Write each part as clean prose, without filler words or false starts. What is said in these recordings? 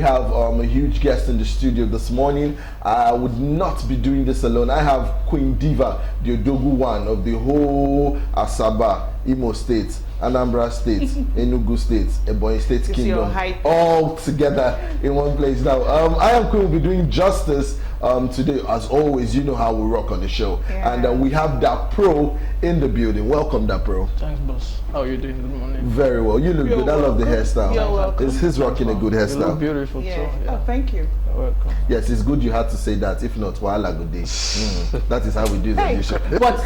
have a huge guest in the studio this morning. I would not be doing this alone. I have Queen Diva, the Odogu one of the whole Asaba, Imo State, Anambra State, Enugu State, Ebonyi State Kingdom, all together in one place. Now, I am Queen, will be doing justice today. As always, you know how we rock on the show. Yeah. And we have that pro in the building. Welcome, that pro. Thanks, boss. How are you doing? Good morning. Very well. You look good. Welcome. I love the hairstyle. You're welcome. He's rocking a good hairstyle. You look beautiful, yeah. too. Yeah. Oh, thank you. You're welcome. Yes, it's good you had to say that. If not, wala good day. That is how we do the show. But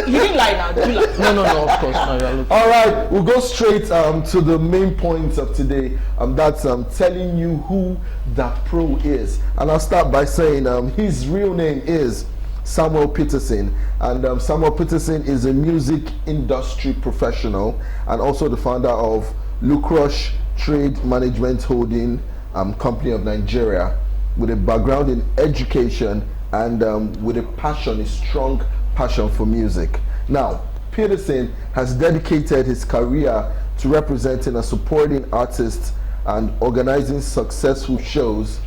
you didn't lie now, did you lie? No, of course. No, you're looking. All right, we'll go straight to the main points of today. That's telling you who that pro is. And I'll start by saying his real name is Samuel Peterson, and Samuel Peterson is a music industry professional and also the founder of Lucrosh Trade Management Holding Company of Nigeria, with a background in education and with a strong passion for music. Now, Peterson has dedicated his career to representing and supporting artists and organizing successful shows.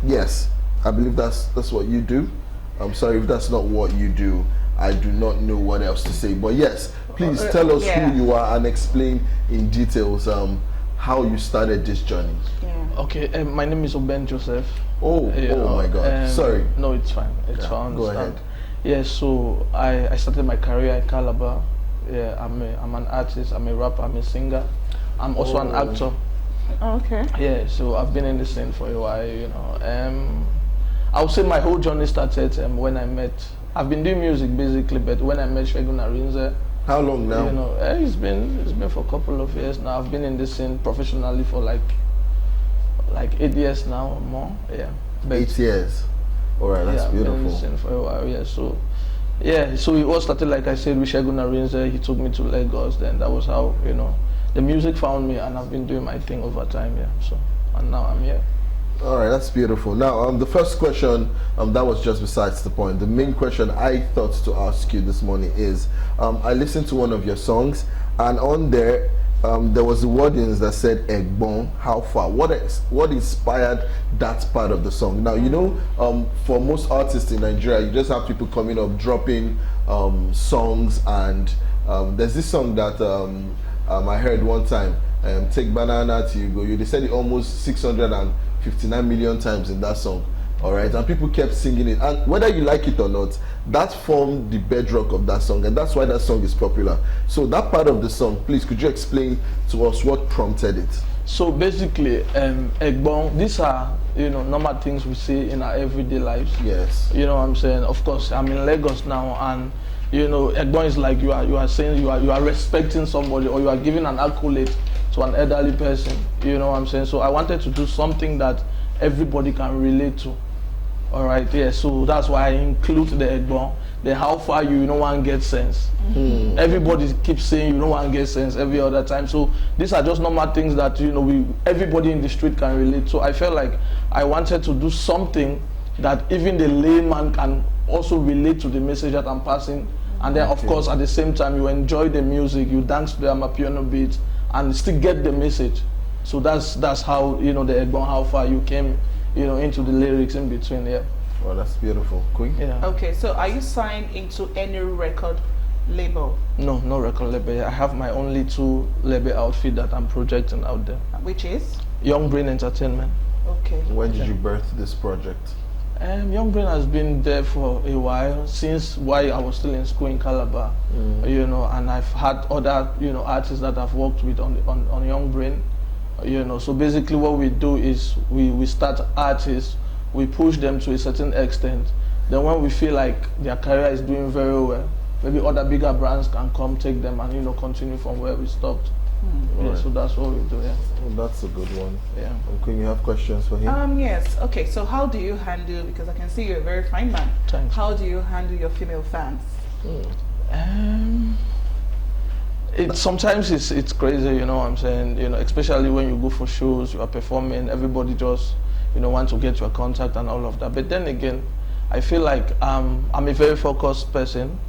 Yes, I believe that's what you do. I'm sorry if that's not what you do. I do not know what else to say. But yes, please tell us who you are and explain in details how you started this journey. Yeah. Okay, my name is Oben Joseph. Oh my God. Sorry. No, it's fine. It's fine. Go ahead. Yeah, so I started my career in Calabar. Yeah, I'm an artist, I'm a rapper, I'm a singer. I'm also an actor. Oh, okay. Yeah, so I've been in the scene for a while, you know. I would say my whole journey started when I've been doing music basically, but when I met Shegun Arinze. How long now? You know, it's been for a couple of years now. I've been in this scene professionally for like 8 years now or more. Yeah. But 8 years. All right, that's beautiful. I've been in this scene for a while. Yeah. So it all started, like I said, with Shegun Arinze. He took me to Lagos. Then that was how, you know, the music found me, and I've been doing my thing over time. Yeah. So, and now I'm here. All right, that's beautiful. Now, the first question, that was just besides the point. The main question I thought to ask you this morning is, I listened to one of your songs, and on there, there was the wordings that said "Egbon, how far?" What inspired that part of the song? Now, you know, for most artists in Nigeria, you just have people coming up, dropping songs, and there's this song that I heard one time, "Take Banana Till You Go." They said it almost 659 million times in that song. All right, and people kept singing it, and whether you like it or not, that formed the bedrock of that song, and that's why that song is popular. So that part of the song, please, could you explain to us what prompted it? So basically, Egbon, these are, you know, normal things we see in our everyday lives. Yes. You know what I'm saying? Of course, I'm in Lagos now, and you know, Egbon is like you are saying you are respecting somebody, or you are giving an accolade to an elderly person. You know what I'm saying? So I wanted to do something that everybody can relate to. All right, yeah. So that's why I include the Egbon, the how far you know one get sense. Everybody keeps saying you know one get sense every other time. So these are just normal things that, you know, everybody in the street can relate. So I felt like I wanted to do something that even the layman can also relate to the message that I'm passing. And then, of course, at the same time, you enjoy the music, you dance to the amapiano beats, and still get the message. So that's how, you know, the Egbon, how far you came, you know, into the lyrics in between. Yeah. Well, that's beautiful. Queen? Yeah. Okay, so are you signed into any record label? No record label. I have my only 2 label outfit that I'm projecting out there. Which is? Young Brain Entertainment. Okay. When did you birth this project? Young Brain has been there for a while, since while I was still in school in Calabar, you know, and I've had other, you know, artists that I've worked with on Young Brain, you know. So basically what we do is we start artists, we push them to a certain extent. Then when we feel like their career is doing very well, maybe other bigger brands can come take them and, you know, continue from where we stopped. Yeah, so that's what we do. Yeah. Well, that's a good one. Yeah. Queen, you have questions for him? Yes. Okay. So how do you handle? Because I can see you're a very fine man. Thanks. How do you handle your female fans? Sometimes it's crazy. You know what I'm saying? You know, especially when you go for shows, you are performing. Everybody just, you know, want to get your contact and all of that. But then again, I feel like I'm a very focused person.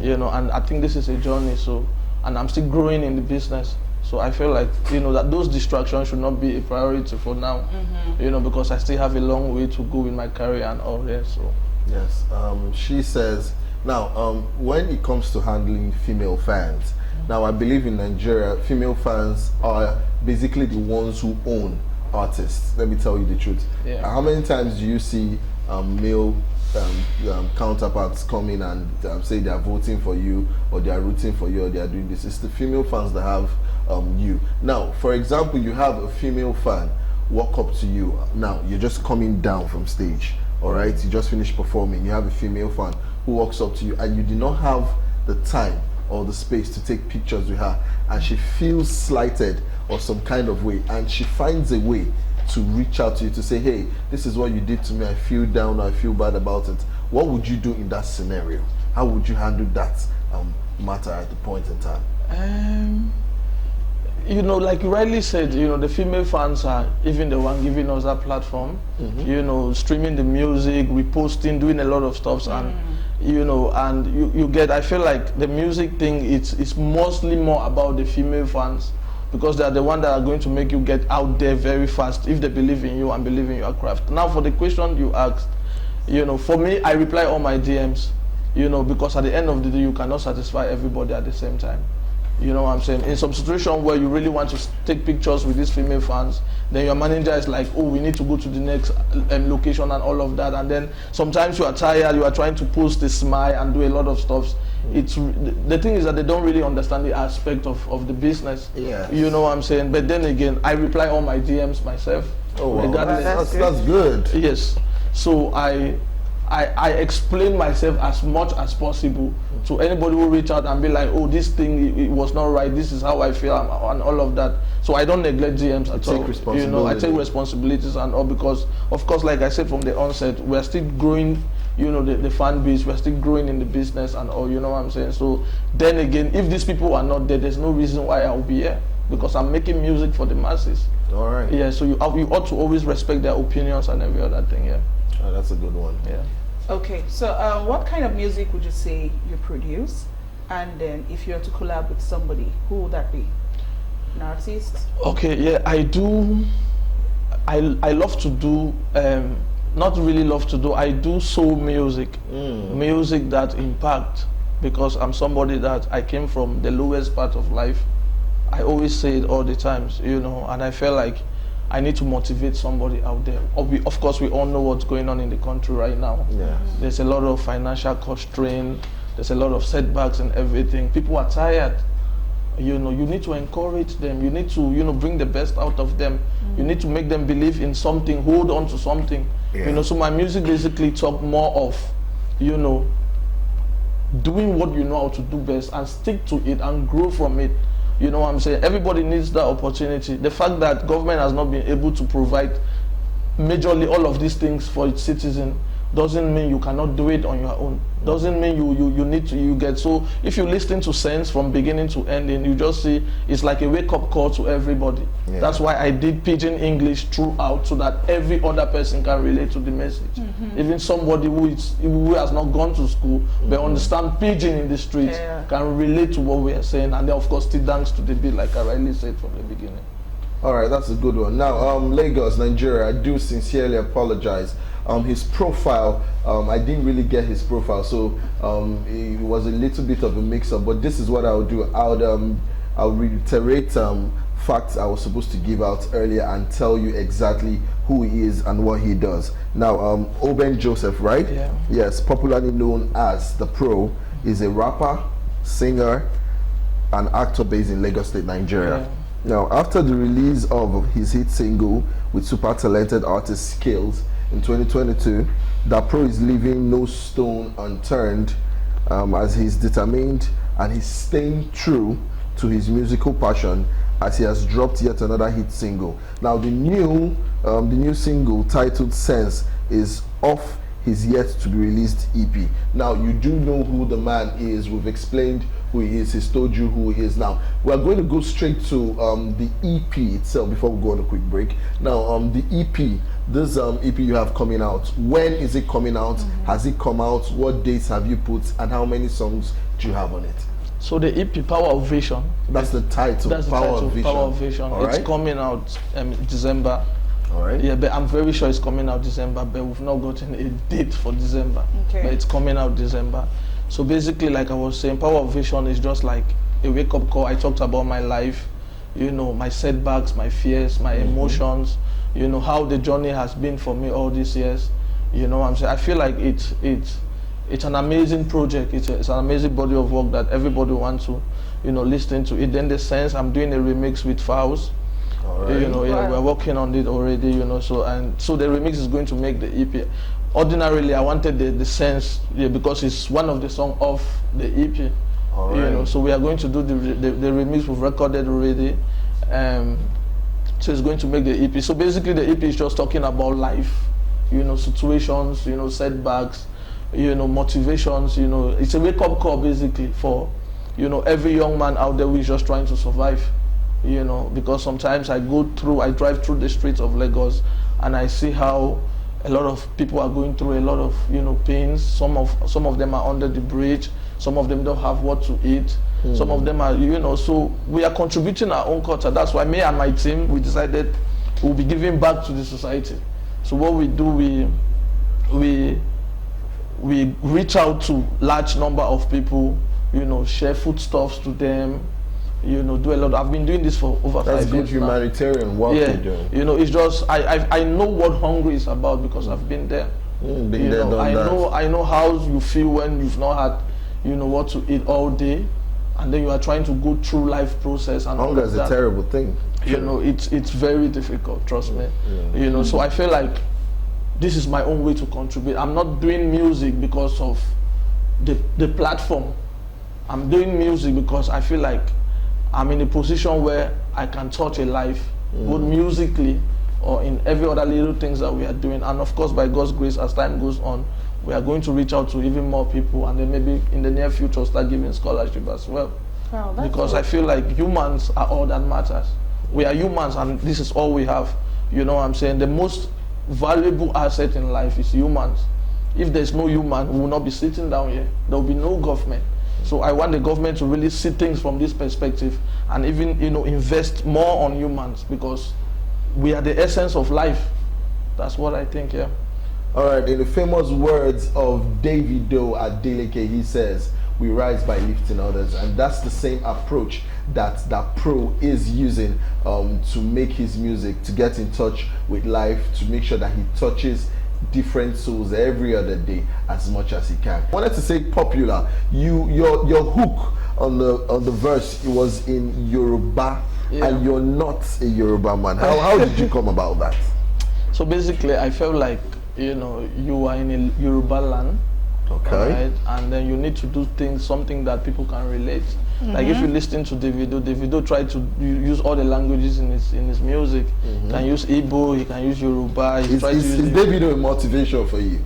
You know, and I think this is a journey. So, and I'm still growing in the business. So I feel like, you know, that those distractions should not be a priority for now, you know, because I still have a long way to go in my career and all that. So Yes. She says, now, when it comes to handling female fans, now I believe in Nigeria, female fans are basically the ones who own artists. Let me tell you the truth. Yeah. How many times do you see male counterparts come in and say they are voting for you, or they are rooting for you, or they are doing this? It's the female fans that have you. Now, for example, you have a female fan walk up to you. Now, you're just coming down from stage, all right? You just finished performing. You have a female fan who walks up to you, and you do not have the time or the space to take pictures with her, and she feels slighted or some kind of way, and she finds a way to reach out to you to say, hey, this is what you did to me, I feel down, I feel bad about it. What would you do in that scenario? How would you handle that matter at the point in time? You know, like you rightly said, you know, the female fans are even the one giving us that platform, you know, streaming the music, reposting, doing a lot of stuff, and you know, and you get, I feel like the music thing, it's mostly more about the female fans, because they are the one that are going to make you get out there very fast if they believe in you and believe in your craft. Now, for the question you asked, you know, for me, I reply all my DMs, you know, because at the end of the day, you cannot satisfy everybody at the same time. You know what I'm saying? In some situation where you really want to take pictures with these female fans, then your manager is like, oh, we need to go to the next location and all of that. And then sometimes you are tired, you are trying to post a smile and do a lot of stuff. It's the thing is that they don't really understand the aspect of the business. Yeah. You know what I'm saying? But then again, I reply all my DMs myself. Oh, wow. Regardless. That's good. Yes. So I explain myself as much as possible to anybody who reach out and be like, oh, this thing, it was not right, this is how I feel, and all of that. So I don't neglect DMs at all. You know, I take responsibilities and all, because of course, like I said from the onset, we're still growing, you know, the fan base, we're still growing in the business and all, you know what I'm saying? So then again, if these people are not there, there's no reason why I'll be here, because I'm making music for the masses. All right. Yeah, so you ought to always respect their opinions and every other thing, yeah. Oh, that's a good one. Yeah. Okay, so what kind of music would you say you produce? And then if you were to collab with somebody, who would that be? An artist? Okay, yeah, I do. I love to do, not really love to do, I do soul music. Music that impact, because I'm somebody that I came from the lowest part of life. I always say it all the times, you know, and I feel like I need to motivate somebody out there. Of course, we all know what's going on in the country right now. Yeah. There's a lot of financial constraint. There's a lot of setbacks and everything. People are tired. You know, you need to encourage them. You need to, you know, bring the best out of them. You need to make them believe in something, hold on to something. Yeah. You know, so my music basically talk more of, you know, doing what you know how to do best and stick to it and grow from it. You know what I'm saying? Everybody needs that opportunity. The fact that government has not been able to provide majorly all of these things for its citizen doesn't mean you cannot do it on your own. Doesn't mean you need to, you get. So if you listen to Sense from beginning to ending, you just see it's like a wake-up call to everybody. Yeah. That's why I did Pidgin English throughout, so that every other person can relate to the message. Even somebody who has not gone to school but understand Pidgin in the streets can relate to what we are saying, and then of course still dance to the beat, like I rightly said from the beginning. All right, that's a good one. Now, Lagos, Nigeria, I do sincerely apologize. His profile, I didn't really get his profile, so it was a little bit of a mix-up. But this is what I'll do. I'll reiterate facts I was supposed to give out earlier and tell you exactly who he is and what he does. Now, Oben Joseph, right? Yeah. Yes, popularly known as the Pro, is a rapper, singer, and actor based in Lagos State, Nigeria. Yeah. Now, after the release of his hit single with super talented artist Skills in 2022, Da Pro is leaving no stone unturned, as he's determined and he's staying true to his musical passion, as he has dropped yet another hit single. Now, the new single titled Sense is off his yet to be released EP. Now, you do know who the man is. We've explained who he is. He's told you who he is. Now, we're going to go straight to the EP itself before we go on a quick break. Now, the EP, this EP you have coming out, when is it coming out? Has it come out? What dates have you put? And how many songs do you have on it? So the EP Power of Vision. That's the title. That's the Power title. of Vision. Power of Vision. All It's right. coming out December. All right. Yeah, but I'm very sure it's coming out December, but we've not gotten a date for December. Okay. But it's coming out December. So basically, like I was saying, Power of Vision is just like a wake-up call. I talked about my life, you know, my setbacks, my fears, my emotions, you know, how the journey has been for me all these years. You know what I'm saying? I feel like it's an amazing project. It's an amazing body of work that everybody wants to, you know, listen to it. Then the sense I'm doing a remix with Faust. All right. You know, yeah, we're working on it already, you know, so the remix is going to make the EP. Ordinarily, I wanted the sense, yeah, because it's one of the songs off the EP. All right. You know, so we are going to do the remix we've recorded already. So it's going to make the EP. So basically the EP is just talking about life, you know, situations, you know, setbacks, you know, motivations, you know. It's a wake-up call basically for, you know, every young man out there who is just trying to survive, you know, because sometimes I drive through the streets of Lagos and I see how a lot of people are going through a lot of, you know, pains. Some of them are under the bridge. Some of them don't have what to eat. Some of them are, you know, so we are contributing our own culture. That's why me and my team, we decided we'll be giving back to the society. So what we do, we reach out to large number of people, you know, share foodstuffs to them, you know, do a lot. I've been doing this for over 5 years. That's good humanitarian work you're doing. You know, it's just I know what hungry is about because I've been there. Been there, done that. I know how you feel when you've not had, you know, what to eat all day, and then you are trying to go through life process and Hunger is a terrible thing. You know, it's very difficult. Trust me. You know, so I feel like this is my own way to contribute. I'm not doing music because of the platform. I'm doing music because I feel like I'm in a position where I can touch a life, both musically or in every other little things that we are doing. And of course, by God's grace, as time goes on, we are going to reach out to even more people, and then maybe in the near future start giving scholarship as well. Wow, that's Because cool. I feel like humans are all that matters. We are humans and this is all we have. You know what I'm saying? The most valuable asset in life is humans. If there's no human, we will not be sitting down here. There will be no government. So I want the government to really see things from this perspective and even, you know, invest more on humans, because we are the essence of life. That's what I think, yeah. All right, in the famous words of Davido Adeleke, he says, "We rise by lifting others," and that's the same approach that Pro is using to make his music, to get in touch with life, to make sure that he touches different souls every other day as much as he can. I wanted to say popular. Your hook on the verse, it was in Yoruba, and you're not a Yoruba man. How did you come about that? So basically, I felt like, you know, you are in a Yoruba land, Okay. right? And then you need to do something that people can relate. Like if you listen to Davido tried to use all the languages in his music. He can use Igbo, he can use Yoruba. He Is Davido a motivation for you?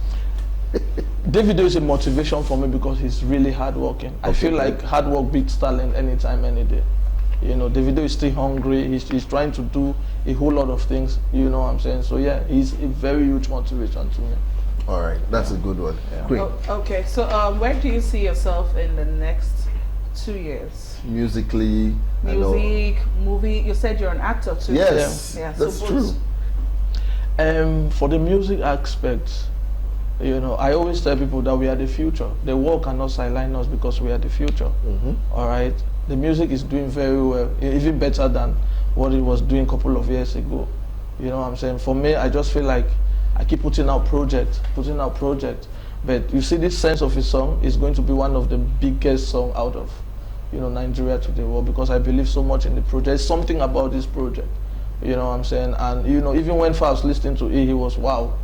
Davido is a motivation for me because he's really hardworking. I feel like hard work beats talent anytime, any day. You know, Davido is still hungry. He's trying to do a whole lot of things. You know what I'm saying? So yeah, he's a very huge motivation to me. All right, that's a good one. Yeah. Quick, Okay, so where do you see yourself in the next 2 years? musically, I know. Music, movie. You said you're an actor too. Yes, Yeah, so that's both. true. For the music aspect, you know, I always tell people that we are the future. The world cannot sideline us because we are the future. All right, the music is doing very well, even better than what it was doing a couple of years ago. You know what I'm saying? For me, I just feel like I keep putting out projects. But you see, this Sense of a Song is going to be one of the biggest songs out of, you know, Nigeria to the world, because I believe so much in the project. There's something about this project, you know what I'm saying? And, you know, even when Fast listening to it, he was, wow,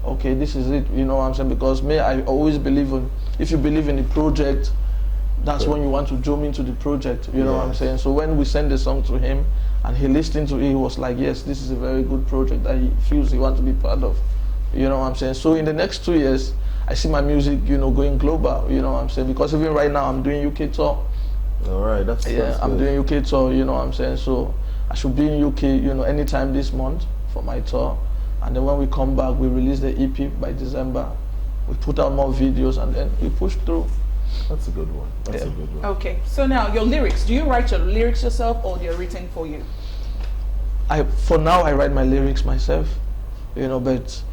okay, this is it, you know what I'm saying? Because me, I always believe if you believe in the project, that's when you want to zoom into the project, you know what I'm saying? So when we send the song to him and he listened to it, he was like, yes, this is a very good project that he feels he wants to be part of, you know what I'm saying? So in the next 2 years, I see my music, you know, going global, you know what I'm saying? Because even right now, I'm doing UK tour. All right, that's I'm good. doing UK tour, you know what I'm saying? So I should be in UK, you know, anytime this month for my tour. And then when we come back, we release the EP by December. We put out more videos and then we push through. That's a good one. That's a good one. Okay, so now your lyrics. Do you write your lyrics yourself or they're written for you? For now, I write my lyrics myself, but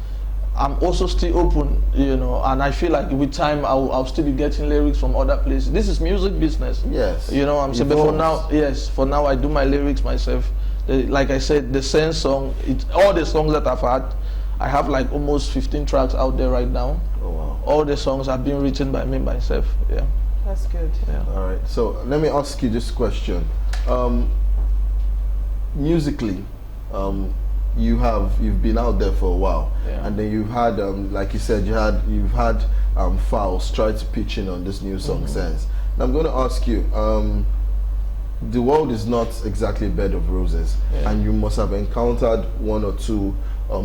I'm also still open, and I feel like with time I'll still be getting lyrics from other places. This is music business. Yes. I'm saying, but for now, for now I do my lyrics myself. Like I said, the same song, all the songs that I've had, I have like almost 15 tracks out there right now. Oh wow. All the songs have been written by me myself. Yeah. That's good. Yeah. All right. So let me ask you this question. Musically, you've been out there for a while, and then you've had, like you said, you've had Fowls try to pitch in on this new song Sense. Now I'm going to ask you, the world is not exactly a bed of roses, and you must have encountered one or two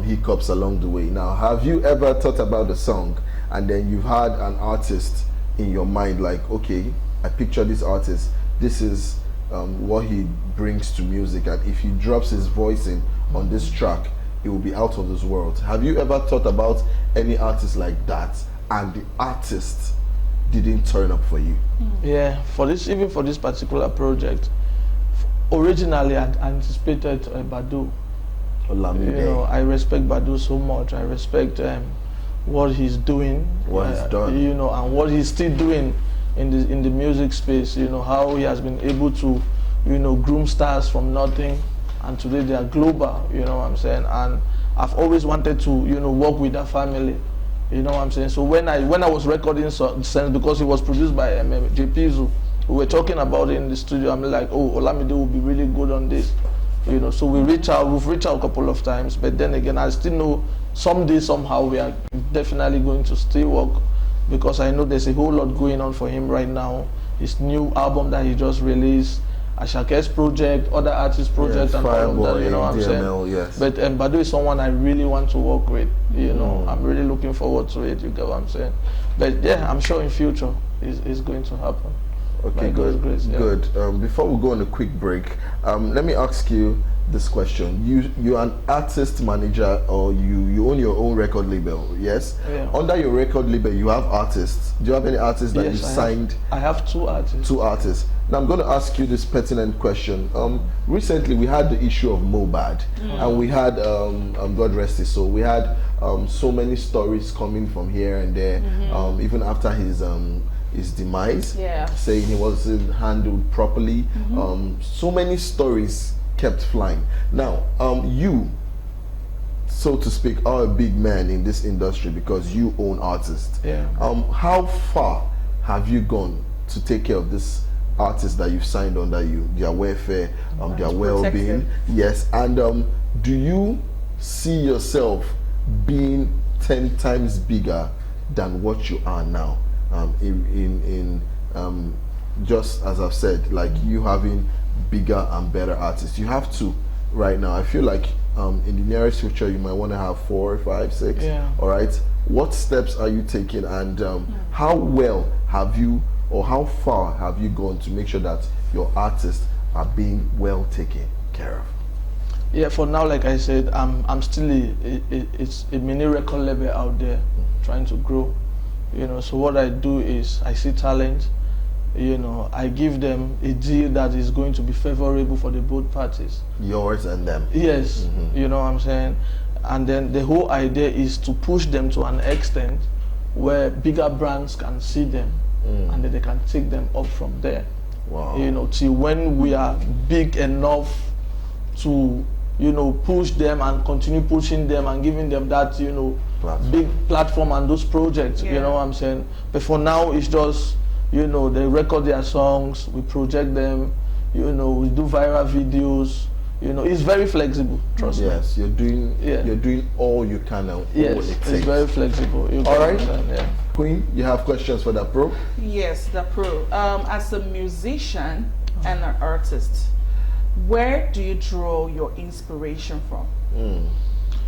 hiccups along the way. Now, have you ever thought about the song and then you've had an artist in your mind, like, okay, I picture this artist, this is what he brings to music, and if he drops his voice in on this track, it will be out of this world? Have you ever thought about any artist like that and the artist didn't turn up for you? Yeah, even for this particular project, originally I'd anticipated Badu. I respect Badu so much. I respect what he's doing, what he's done, and what he's still doing in the music space. How he has been able to, groom stars from nothing, and today they are global. You know what I'm saying? And I've always wanted to, work with that family. You know what I'm saying? So when I was recording Sense, because it was produced by JP, we were talking about it in the studio. I'm like, oh, Olamide will be really good on this. So we've reached out a couple of times, but then again, I still know someday, somehow, we are definitely going to still work, because I know there's a whole lot going on for him right now. His new album that he just released, Ashake's project, other artists' project, and all of that, you know what I'm saying? Yes. But Badu is someone I really want to work with, I'm really looking forward to it, you get what I'm saying? But yeah, I'm sure in future it's going to happen. Okay, good. Good. Before we go on a quick break, let me ask you this question. You're an artist manager, or you own your own record label, yes? Yeah. Under your record label, you have artists. Do you have any artists that you signed? I have 2 artists. 2 artists. Now I'm going to ask you this pertinent question. Recently we had the issue of Mobad, and we had, God rest his soul, we had so many stories coming from here and there, even after his demise, saying he wasn't handled properly. So many stories kept flying. Now, you, so to speak, are a big man in this industry because you own artists. Yeah. How far have you gone to take care of this artists that you've signed under you, their welfare, their well-being? Yes. And do you see yourself being 10 times bigger than what you are now? Just as I've said, like you having bigger and better artists. You have 2 right now. I feel like in the nearest future you might want to have 4, 5, 6. Yeah. All right. What steps are you taking, and how well have you, or how far have you gone to make sure that your artists are being well taken care of? Yeah, for now, like I said, I'm still it's a mini record label out there, trying to grow. So what I do is I see talent, I give them a deal that is going to be favorable for the both parties. Yours and them. Yes, you know what I'm saying? And then the whole idea is to push them to an extent where bigger brands can see them, and then they can take them up from there. Wow. Till when we are big enough to, push them and continue pushing them and giving them that, big platform and those projects, you know what I'm saying? But for now, it's just, they record their songs, we project them, we do viral videos, it's very flexible, trust me. Yes, you're doing all you can and all it takes. It's very flexible. All right. Queen, you have questions for the pro? Yes, the pro. As a musician and an artist, where do you draw your inspiration from?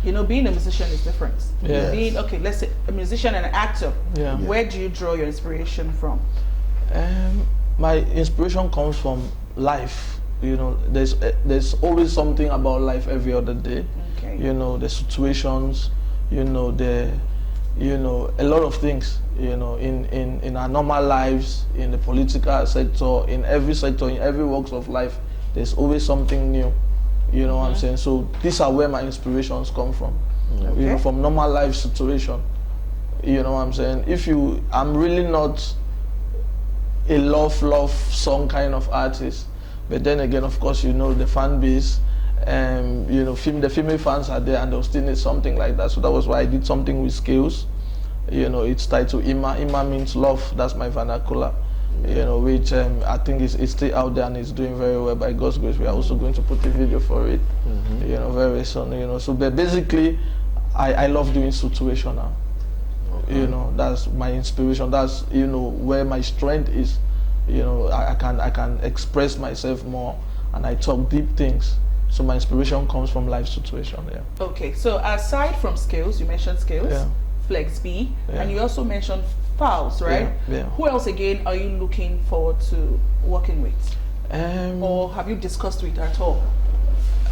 Being a musician is different. Yes. Being, let's say a musician and an actor, Yeah. where do you draw your inspiration from? My inspiration comes from life. There's always something about life every other day. Okay. The situations, you know, a lot of things, you know, in our normal lives, in the political sector, in every sector, in every walks of life, there's always something new. You know what I'm saying? So these are where my inspirations come from. Okay. You know, from normal life situation. You know what I'm saying? I'm really not a love song kind of artist. But then again, of course, you know, the fan base, you know, the female fans are there and they'll still need something like that. So that was why I did something with Skills. You know, it's tied to Ima. Ima means love. That's my vernacular. You know, which I think is still out there and it's doing very well. By God's grace, we are also going to put a video for it. You know, very soon. You know, so but basically, I love doing situational. You know, that's my inspiration. That's, you know, where my strength is. You know, I can express myself more and I talk deep things. So my inspiration comes from life situation. Yeah. Okay, so aside from Skills, you mentioned Skills, Yeah. Flex B, Yeah. and you also mentioned Fowls, right? Yeah. Who else again are you looking forward to working with? Yeah. Or have you discussed with at all?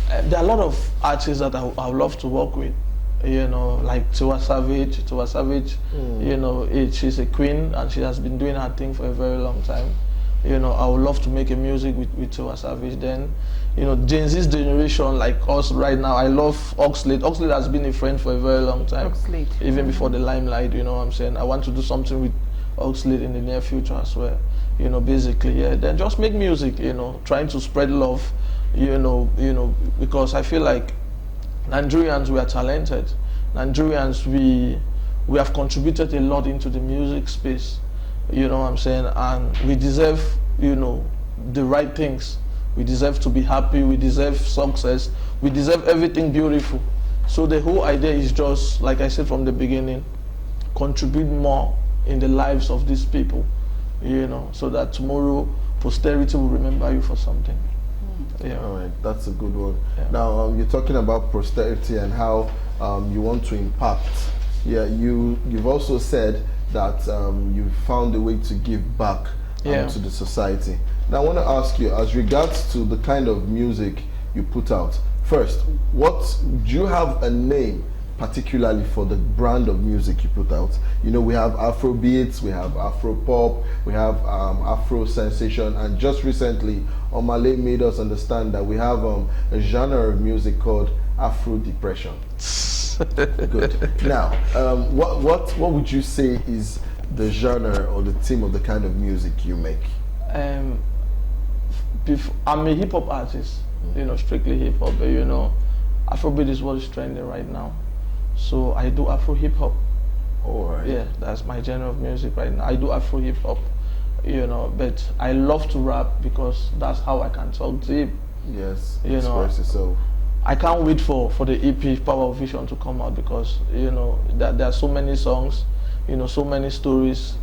There are a lot of artists that I would love to work with. You know, like Tiwa Savage. Tiwa Savage, you know, she's a queen and she has been doing her thing for a very long time. You know, I would love to make a music with Tiwa Savage. Then, you know, Gen Z's generation, like us right now, I love Oxlade. Oxlade has been a friend for a very long time. Oxlade. Even before the limelight, you know what I'm saying? I want to do something with Oxlade in the near future as well. You know, basically, yeah. Then just make music, you know, trying to spread love, you know, because I feel like Nigerians, we are talented. Nigerians, we have contributed a lot into the music space. You know what I'm saying? And we deserve, you know, the right things. We deserve to be happy. We deserve success. We deserve everything beautiful. So the whole idea is just, like I said from the beginning, contribute more in the lives of these people, you know, so that tomorrow posterity will remember you for something. Yeah. All right, that's a good one. Yeah. Now, you're talking about posterity and how you want to impact. Yeah, you've also said that you found a way to give back to the society. Now, I want to ask you, as regards to the kind of music you put out, first, do you have a name particularly for the brand of music you put out? You know, we have Afro beats, we have Afro pop, we have Afro sensation, and just recently Omale made us understand that we have a genre of music called Afro depression. Good. Now, what would you say is the genre or the theme of the kind of music you make? I'm a hip hop artist, you know, strictly hip hop, but you know, Afrobeat is what is trending right now. So I do Afro hip hop. All right. Yeah, that's my genre of music right now. I do Afro hip hop, you know, but I love to rap because that's how I can talk deep. Yes, you know, express yourself. I can't wait for the EP Power of Vision to come out because, you know, there are so many songs, you know, so many stories,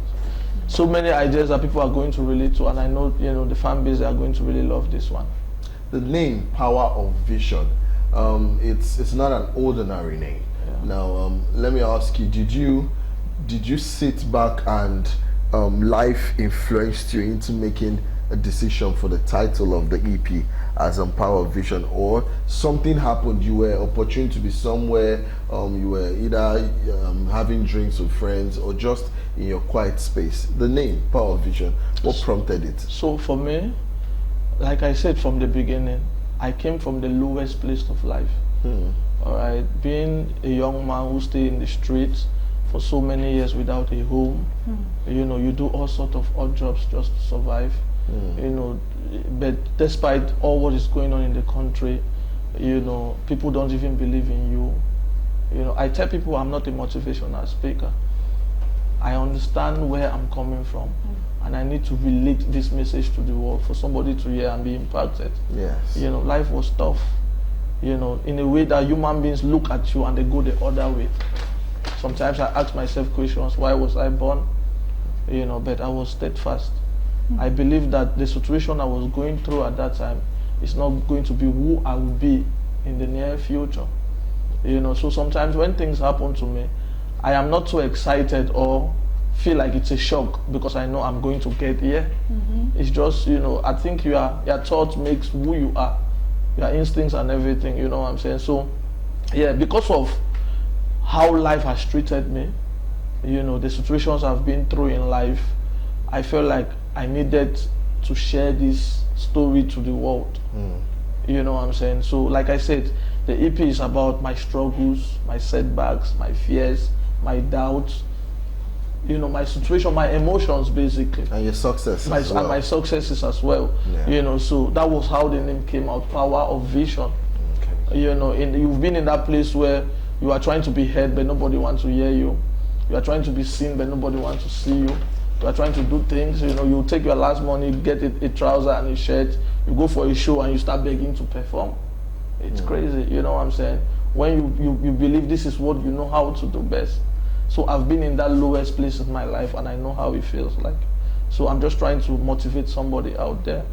so many ideas that people are going to relate to, and I know, you know, the fan base are going to really love this one. The name Power of Vision, it's not an ordinary name. Yeah. Now, let me ask you, did you sit back and life influenced you into making a decision for the title of the EP as Power of Vision, or something happened, you were opportune to be somewhere, you were either having drinks with friends or just in your quiet space? The name Power of Vision, what prompted it? So for me, like I said from the beginning, I came from the lowest place of life. All right, being a young man who stayed in the streets for so many years without a home, you know, you do all sorts of odd jobs just to survive. You know, but despite all what is going on in the country, you know, people don't even believe in you. You know, I tell people I'm not a motivational speaker. I understand where I'm coming from, and I need to relate this message to the world for somebody to hear and be impacted. Yes. You know, life was tough, you know, in a way that human beings look at you and they go the other way. Sometimes I ask myself questions, why was I born? You know, but I was steadfast. I believe that the situation I was going through at that time is not going to be who I will be in the near future. You know, so sometimes when things happen to me, I am not so excited or feel like it's a shock because I know I'm going to get here. It's just, you know, I think your thought makes who you are, your instincts and everything, you know what I'm saying? So, yeah, because of how life has treated me, you know, the situations I've been through in life, I felt like I needed to share this story to the world. You know what I'm saying? So like I said, the EP is about my struggles, my setbacks, my fears, my doubts, you know, my situation, my emotions basically. And your success as well. And my successes as well. Yeah. You know, so that was how the name came out, Power of Vision. Okay. You know, you've been in that place where you are trying to be heard but nobody wants to hear you. You are trying to be seen but nobody wants to see you. You are trying to do things, you know, you take your last money, get a trouser and a shirt, you go for a show and you start begging to perform. It's crazy, you know what I'm saying? When you believe this is what you know how to do best. So I've been in that lowest place in my life and I know how it feels like. So I'm just trying to motivate somebody out there,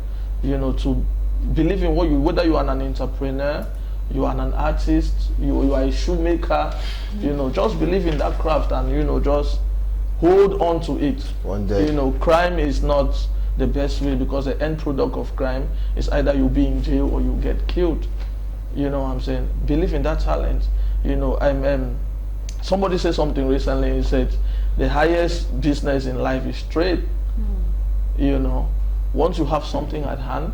you know, to believe in what whether you are an entrepreneur, you are an artist, you are a shoemaker, you know, just believe in that craft and, you know, just hold on to it. One day. You know, crime is not the best way because the end product of crime is either you be in jail or you get killed. You know what I'm saying? Believe in that talent. You know, somebody said something recently. He said, the highest business in life is trade. You know, once you have something at hand,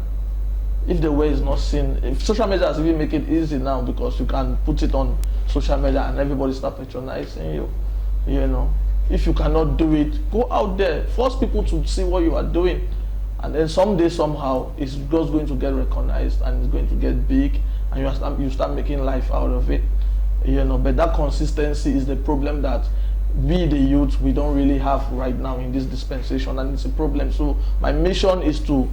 if the way is not seen, if social media has even make it easy now because you can put it on social media and everybody start patronizing you. You know, if you cannot do it, go out there, force people to see what you are doing, and then someday somehow it's just going to get recognized and it's going to get big, and you start making life out of it. You know, but that consistency is the problem that we the youth we don't really have right now in this dispensation, and it's a problem. So my mission is to,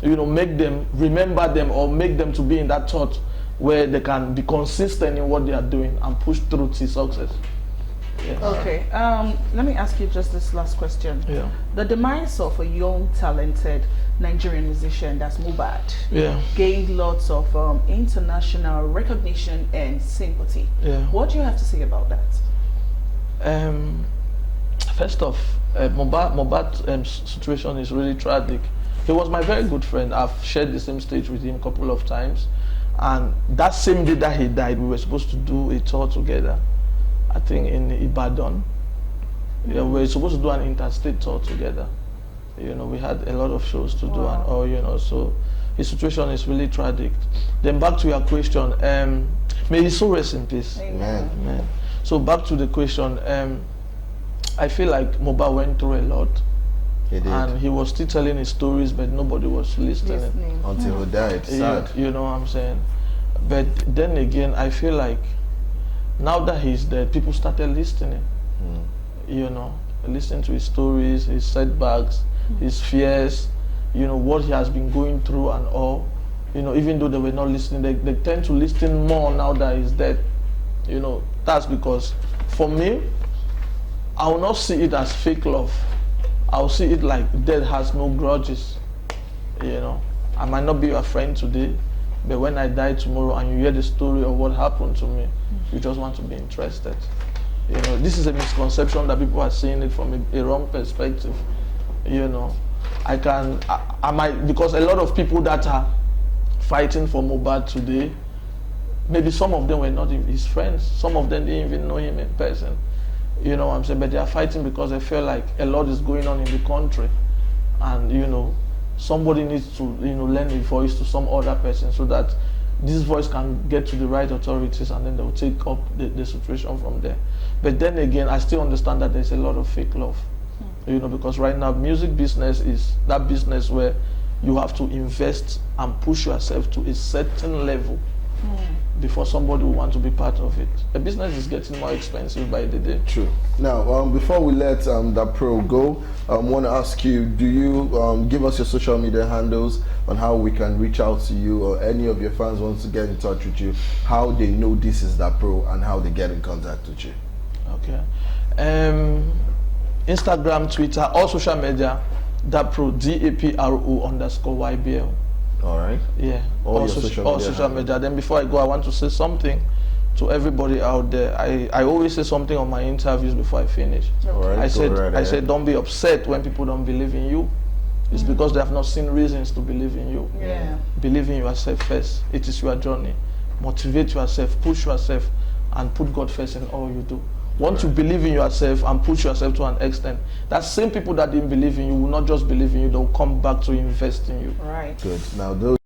you know, make them remember them or make them to be in that thought where they can be consistent in what they are doing and push through to success. Yeah. Okay, let me ask you just this last question. Yeah. The demise of a young, talented Nigerian musician, that's Mohbad, gained lots of international recognition and sympathy. Yeah. What do you have to say about that? First off, Mohbad's situation is really tragic. He was my very good friend. I've shared the same stage with him a couple of times. And that same day that he died, we were supposed to do a tour together. I think in Ibadan. Yeah, we were supposed to do an interstate tour together. You know, we had a lot of shows to do and all, you know, so his situation is really tragic. Then back to your question, may his soul rest in peace. Amen. Amen. So back to the question, I feel like Mohbad went through a lot. He did. And he was still telling his stories, but nobody was listening. Until he died. Sad. You know what I'm saying? But then again, I feel like now that he's dead, people started listening. You know, listening to his stories, his setbacks, his fears, you know, what he has been going through and all. You know, even though they were not listening, they tend to listen more now that he's dead. You know, that's because for me, I will not see it as fake love. I'll see it like death has no grudges. You know, I might not be your friend today, but when I die tomorrow and you hear the story of what happened to me, you just want to be interested. You know, this is a misconception that people are seeing it from a wrong perspective. You know, I might, because a lot of people that are fighting for Mohbad today, maybe some of them were not his friends. Some of them didn't even know him in person. You know what I'm saying? But they are fighting because they feel like a lot is going on in the country. And, you know, somebody needs to, you know, lend a voice to some other person so that this voice can get to the right authorities and then they'll take up the situation from there. But then again, I still understand that there's a lot of fake love. You know, because right now, music business is that business where you have to invest and push yourself to a certain level before somebody will want to be part of it. The business is getting more expensive by the day. True. Now, before we let that pro go, I want to ask you, do you give us your social media handles on how we can reach out to you, or any of your fans wants to get in touch with you, how they know this is that pro and how they get in contact with you? Okay. Instagram, Twitter, all social media, that pro, DAPRO_YBL. All right. Yeah. All social media. Then before I go, I want to say something to everybody out there. I always say something on my interviews before I finish. All right. I said don't be upset when people don't believe in you. It's because they have not seen reasons to believe in you. Yeah. Believe in yourself first. It is your journey. Motivate yourself, push yourself, and put God first in all you do. Once you believe in yourself and push yourself to an extent, that same people that didn't believe in you will not just believe in you, they'll come back to invest in you. Right. Good. Now, those